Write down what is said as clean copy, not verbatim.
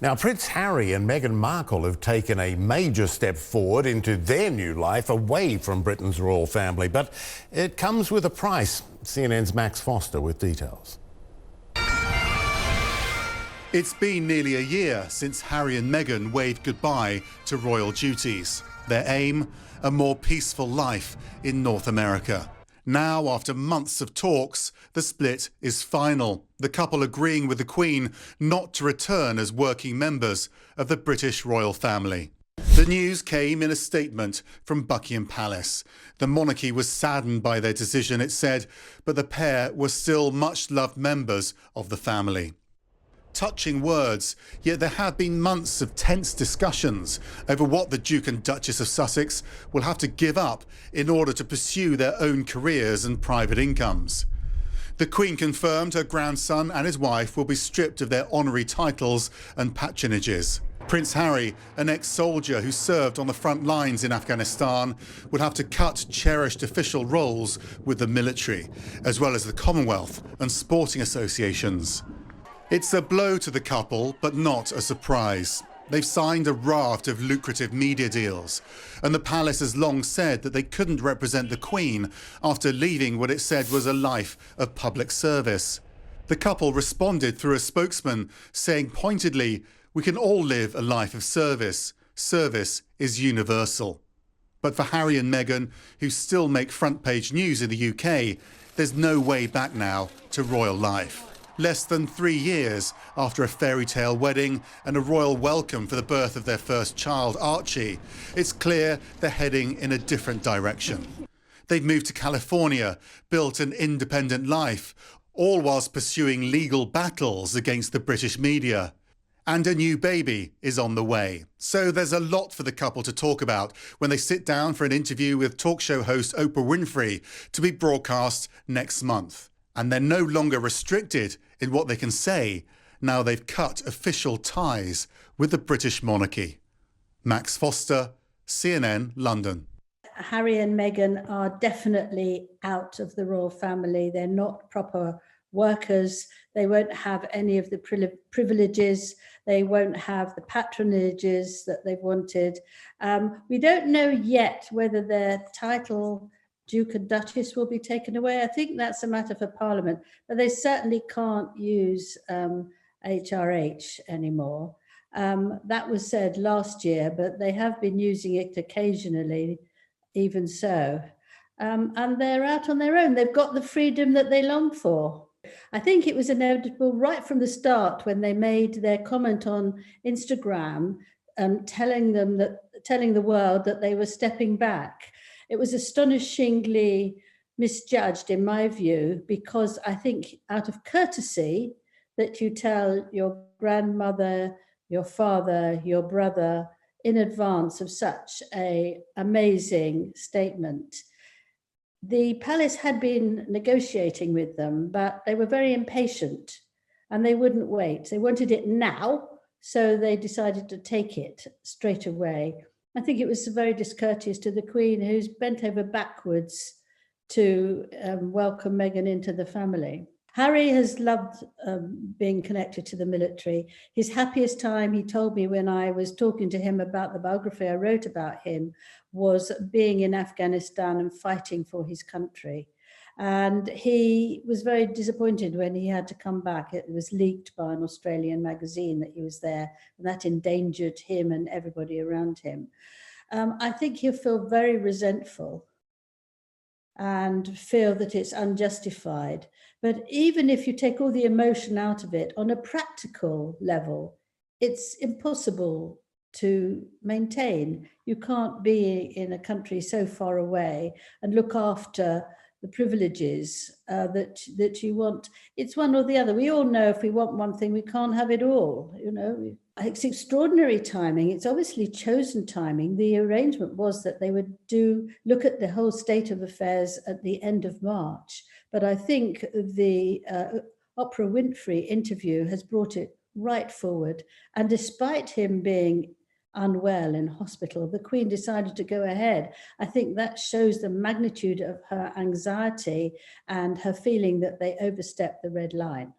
Now, Prince Harry and Meghan Markle have taken a major step forward into their new life away from Britain's royal family, but it comes with a price. CNN's Max Foster with details. It's been nearly a year since Harry and Meghan waved goodbye to royal duties. Their aim, a more peaceful life in North America. Now, after months of talks, the split is final. The couple agreeing with the Queen not to return as working members of the British royal family. The news came in a statement from Buckingham Palace. The monarchy was saddened by their decision, it said, but the pair were still much-loved members of the family. Touching words, yet there have been months of tense discussions over what the Duke and Duchess of Sussex will have to give up in order to pursue their own careers and private incomes. The Queen confirmed her grandson and his wife will be stripped of their honorary titles and patronages. Prince Harry, an ex-soldier who served on the front lines in Afghanistan, will have to cut cherished official roles with the military, as well as the Commonwealth and sporting associations. It's a blow to the couple, but not a surprise. They've signed a raft of lucrative media deals, and the palace has long said that they couldn't represent the Queen after leaving what it said was a life of public service. The couple responded through a spokesman, saying pointedly, "We can all live a life of service. Service is universal." But for Harry and Meghan, who still make front-page news in the UK, there's no way back now to royal life. Less than 3 years after a fairy tale wedding and a royal welcome for the birth of their first child, Archie, it's clear they're heading in a different direction. They've moved to California, built an independent life, all whilst pursuing legal battles against the British media. And a new baby is on the way. So there's a lot for the couple to talk about when they sit down for an interview with talk show host Oprah Winfrey to be broadcast next month. And they're no longer restricted in what they can say. Now they've cut official ties with the British monarchy. Max Foster, CNN, London. Harry and Meghan are definitely out of the royal family. They're not proper workers. They won't have any of the privileges. They won't have the patronages that they've wanted. We don't know yet whether their title Duke and Duchess will be taken away. I think that's a matter for Parliament, but they certainly can't use HRH anymore. That was said last year, but they have been using it occasionally, even so. And they're out on their own. They've got the freedom that they long for. I think it was inevitable right from the start when they made their comment on Instagram, telling the world that they were stepping back. It was astonishingly misjudged, in my view, because I think out of courtesy that you tell your grandmother, your father, your brother in advance of such an amazing statement. The palace had been negotiating with them, but they were very impatient and they wouldn't wait. They wanted it now, so they decided to take it straight away. I think it was very discourteous to the Queen, who's bent over backwards to welcome Meghan into the family. Harry has loved being connected to the military. His happiest time, he told me when I was talking to him about the biography I wrote about him, was being in Afghanistan and fighting for his country. And he was very disappointed when he had to come back. It was leaked by an Australian magazine that he was there, and that endangered him and everybody around him. I think he'll feel very resentful and feel that it's unjustified. But even if you take all the emotion out of it, on a practical level, it's impossible to maintain. You can't be in a country so far away and look after the privileges that you want. It's one or the other. We all know if we want one thing, we can't have it all. You know, it's extraordinary timing. It's obviously chosen timing. The arrangement was that they would look at the whole state of affairs at the end of March. But I think the Oprah Winfrey interview has brought it right forward. And despite him being unwell in hospital, the Queen decided to go ahead. I think that shows the magnitude of her anxiety and her feeling that they overstepped the red line.